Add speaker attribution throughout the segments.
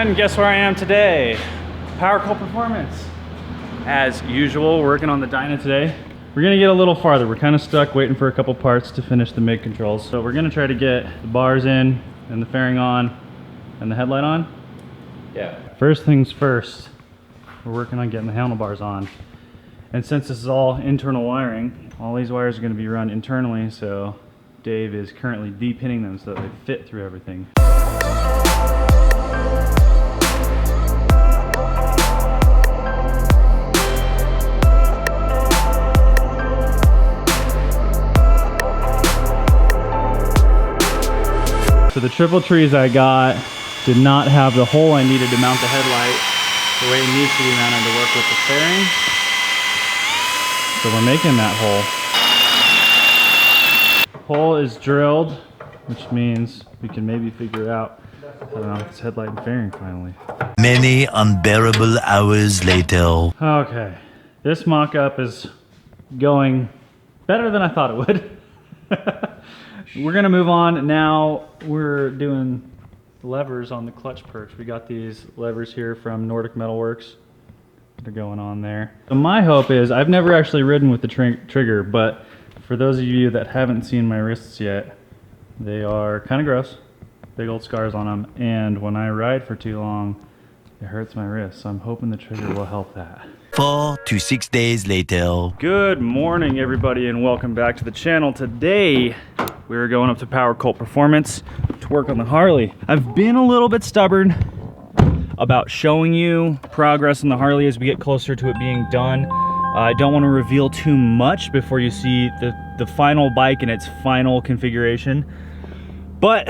Speaker 1: And guess where I am today? Power Coal Performance. As usual, working on the Dyna today. We're gonna get a little farther. We're kind of stuck waiting for a couple parts to finish the MIG controls. So we're gonna try to get the bars in and the fairing on and the headlight on. Yeah. First things first, we're working on getting the handlebars on. And since this is all internal wiring, all these wires are gonna be run internally, so Dave is currently de-pinning them so that they fit through everything. So the triple trees I got did not have the hole I needed to mount the headlight the way it needs to be mounted to work with the fairing. So we're making that hole. Hole is drilled, which means we can maybe figure out how to mount this headlight and fairing finally.
Speaker 2: Many unbearable hours later.
Speaker 1: Okay, this mock-up is going better than I thought it would. We're gonna move on now. We're doing levers on the clutch perch. We got these levers here from Nordic Metalworks. They're going on there. So my hope is, I've never actually ridden with the trigger, but for those of you that haven't seen my wrists yet, they are kind of gross. Big old scars on them, and when I ride for too long, it hurts my wrist. So I'm hoping the trigger will help that.
Speaker 2: 4 to 6 days later.
Speaker 1: Good morning, everybody, and welcome back to the channel. Today, we're going up to Power Coal Performance to work on the Harley. I've been a little bit stubborn about showing you progress in the Harley as we get closer to it being done. I don't want to reveal too much before you see the final bike in its final configuration. But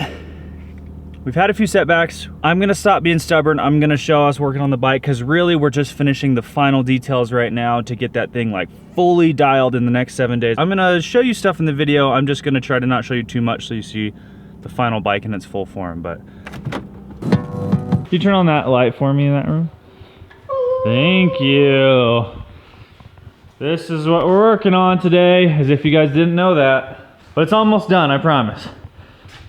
Speaker 1: we've had a few setbacks. I'm gonna stop being stubborn. I'm gonna show us working on the bike because really we're just finishing the final details right now to get that thing like fully dialed in the next 7 days. I'm gonna show you stuff in the video. I'm just gonna try to not show you too much so you see the final bike in its full form. But can you turn on that light for me in that room? Thank you. This is what we're working on today, as if you guys didn't know that. But it's almost done, I promise.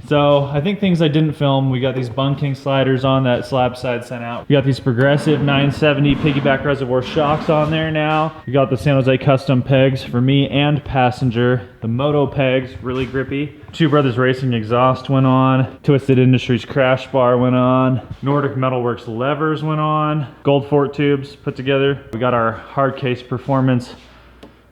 Speaker 1: So I think things I didn't film, we got these bunking sliders on that slab side sent out. We got these progressive 970 piggyback reservoir shocks on there now. We got the San Jose custom pegs for me and passenger. The moto pegs, really grippy. Two Brothers Racing exhaust went on. Twisted Industries crash bar went on. Nordic Metalworks levers went on. Gold Fort tubes put together. We got our hard case performance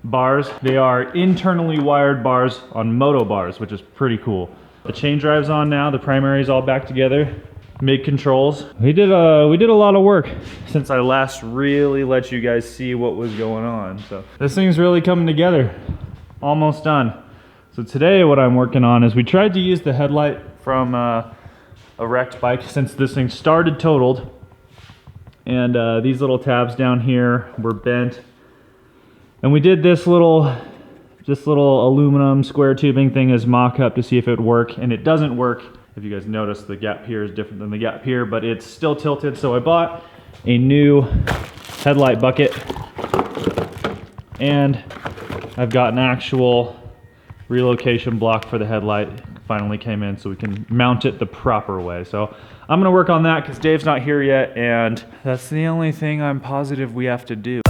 Speaker 1: bars. They are internally wired bars on moto bars, which is pretty cool. The chain drive's on now, the primary's all back together. MIG controls. We did a lot of work since I last really let you guys see what was going on. So this thing's really coming together. Almost done. So today what I'm working on is we tried to use the headlight from a wrecked bike since this thing started totaled. And these little tabs down here were bent. And we did this little aluminum square tubing thing as mock-up to see if it would work, and it doesn't work. If you guys notice, the gap here is different than the gap here, but it's still tilted, so I bought a new headlight bucket, and I've got an actual relocation block for the headlight. Finally came in so we can mount it the proper way. So I'm gonna work on that because Dave's not here yet, and that's the only thing I'm positive we have to do.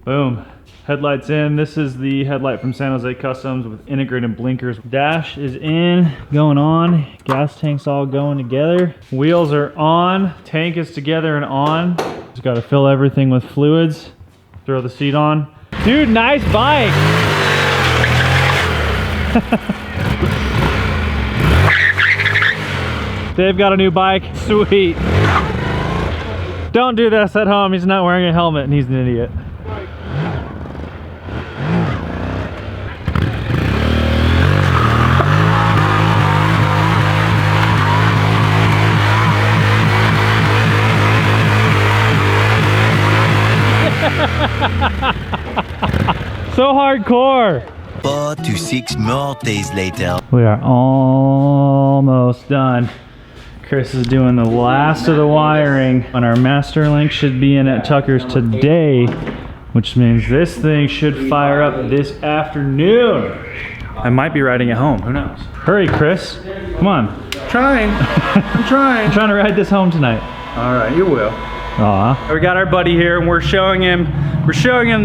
Speaker 1: Boom, headlights in. This is the headlight from San Jose Customs with integrated blinkers. Dash is in, going on. Gas tank's all going together. Wheels are on, tank is together and on. Just gotta fill everything with fluids. Throw the seat on. Dude, nice bike. Dave got a new bike, sweet. Don't do this at home, he's not wearing a helmet and he's an idiot. So hardcore.
Speaker 2: 4 to 6 more days later.
Speaker 1: We are almost done. Chris is doing the last of the wiring, and our master link should be in at Tucker's today, which means this thing should fire up this afternoon. I might be riding it home, who knows? Hurry, Chris, come on.
Speaker 3: Trying. I'm trying.
Speaker 1: I'm trying to ride this home tonight.
Speaker 3: All right, you will.
Speaker 1: Aw. We got our buddy here, and we're showing him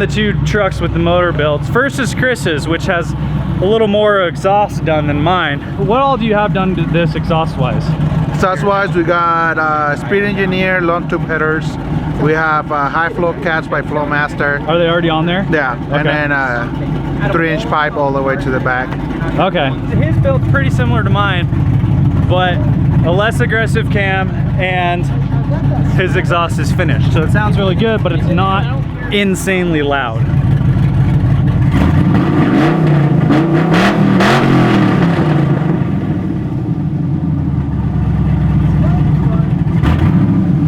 Speaker 1: the two trucks with the motor builds. First is Chris's, which has a little more exhaust done than mine. What all do you have done to this exhaust-wise?
Speaker 3: Exhaust-wise, we got Speed Engineer, long tube headers. We have high flow cats by Flowmaster.
Speaker 1: Are they already on there?
Speaker 3: Yeah,
Speaker 1: Okay.
Speaker 3: and then 3-inch pipe all the way to the back.
Speaker 1: Okay. His build's pretty similar to mine, but a less aggressive cam, and his exhaust is finished. So it sounds really good, but it's not insanely loud.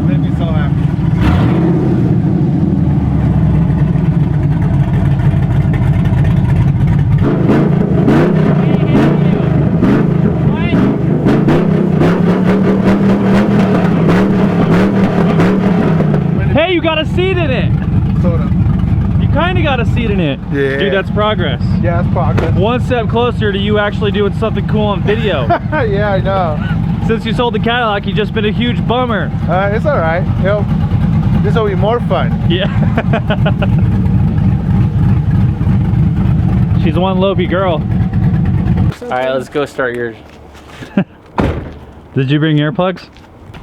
Speaker 3: Made me so happy.
Speaker 1: Hey, you got a seat in it!
Speaker 3: Sort of.
Speaker 1: You kinda got a seat in it.
Speaker 3: Yeah.
Speaker 1: Dude, that's progress.
Speaker 3: Yeah, it's progress.
Speaker 1: One step closer to you actually doing something cool on video.
Speaker 3: Yeah, I know.
Speaker 1: Since you sold the Cadillac, you've just been a huge bummer.
Speaker 3: It's all right. This will be more fun.
Speaker 1: Yeah. She's one lopey girl.
Speaker 4: All right, let's go start yours.
Speaker 1: Did you bring earplugs?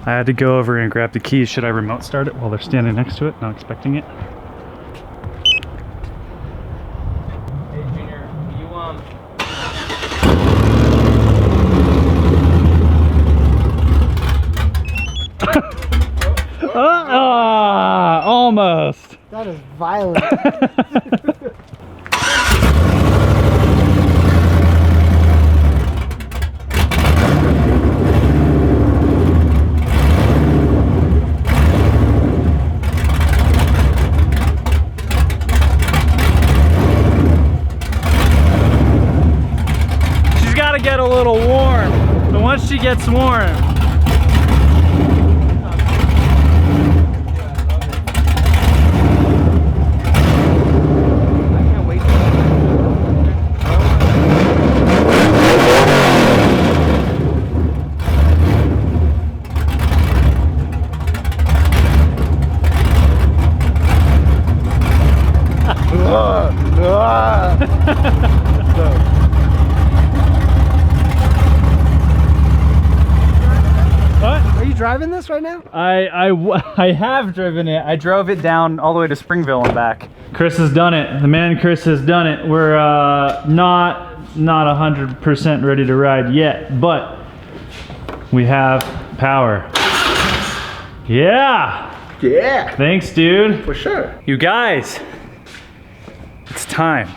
Speaker 1: I had to go over and grab the keys. Should I remote start it while they're standing next to it, not expecting it?
Speaker 4: Hey, Junior, you
Speaker 1: Almost.
Speaker 5: That is violent.
Speaker 1: She's got to get a little warm. But once she gets warm,
Speaker 5: Are you driving this right now?
Speaker 1: I have driven it. I drove it down all the way to Springville and back. Chris has done it. The man Chris has done it. We're not 100% ready to ride yet, but we have power. Yeah.
Speaker 3: Yeah,
Speaker 1: Thanks, dude.
Speaker 3: for sure.
Speaker 1: You guys, it's time.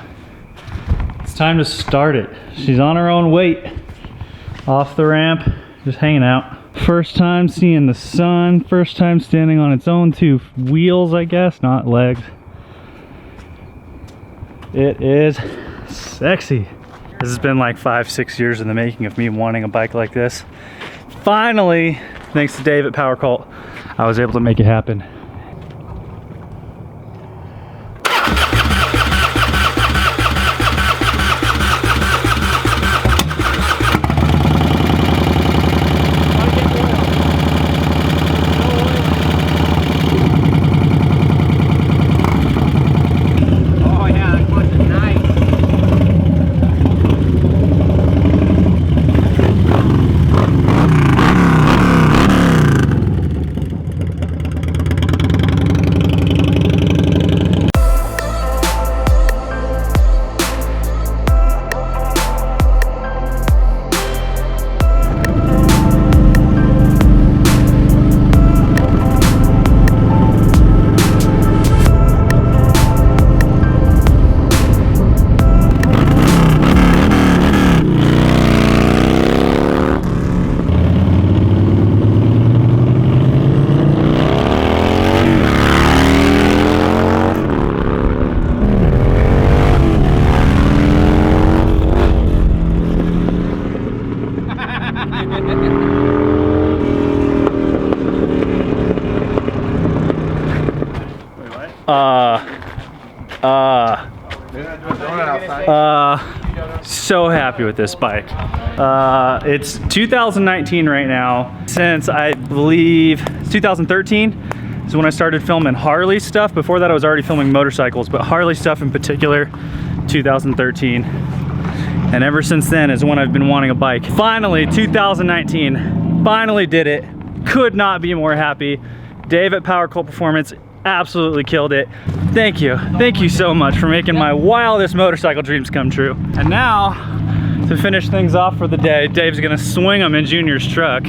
Speaker 1: It's time to start it. She's on her own weight. Off the ramp, just hanging out. First time seeing the sun. First time standing on its own two wheels, I guess, not legs. It is sexy. This has been like 5-6 years in the making of me wanting a bike like this. Finally, thanks to Dave at Power Cult, I was able to make it happen. So happy with this bike. It's 2019 right now. Since I believe it's 2013 is when I started filming Harley stuff. Before that I was already filming motorcycles, but Harley stuff in particular, 2013. And ever since then is when I've been wanting a bike. Finally, 2019, finally did it. Could not be more happy. Dave at Power Colt Performance absolutely killed it. Thank you so much for making my wildest motorcycle dreams come true. And now, to finish things off for the day, Dave's gonna swing them in Junior's truck.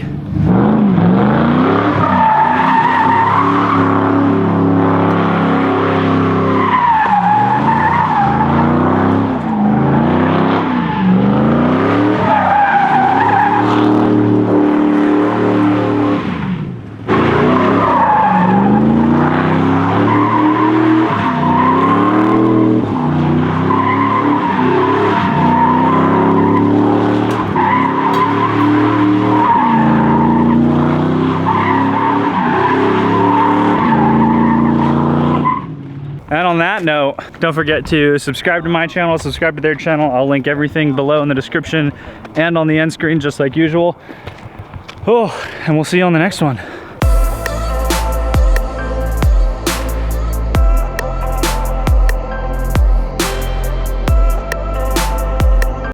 Speaker 1: And on that note, don't forget to subscribe to my channel, subscribe to their channel. I'll link everything below in the description and on the end screen just like usual. Oh, and we'll see you on the next one.